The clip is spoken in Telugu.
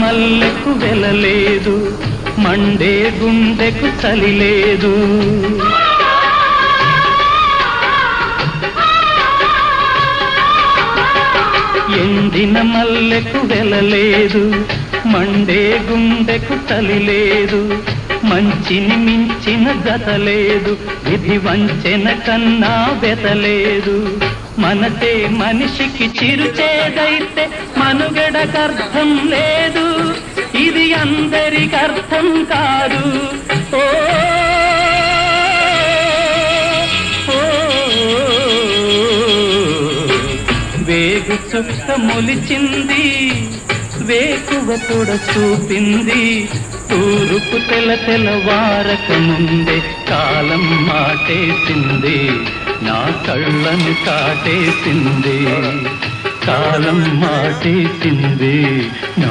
మల్లెకు వెలలేదు, మండే గుండెకు చలి లేదు. ఎండిన మల్లెకు వెలలేదు, మండే గుండెకు చలి లేదు. మంచిని మించిన గతలేదు, విధి వంచెన కన్నా వెతలేదు. మనసే మనిషికి చిరుచేదైతే మనుగడకర్థం లేదు, ఇది అందరికర్థం కాదు. ఓ వేగు చుక్క మొలిచింది, వేకువ పొడ చూపింది. తూరుపు తెల్లవారక ముందే కాలం మాటేసింది, నా కళ్ళను కాటేసింది. కాలం మాటేసింది, నా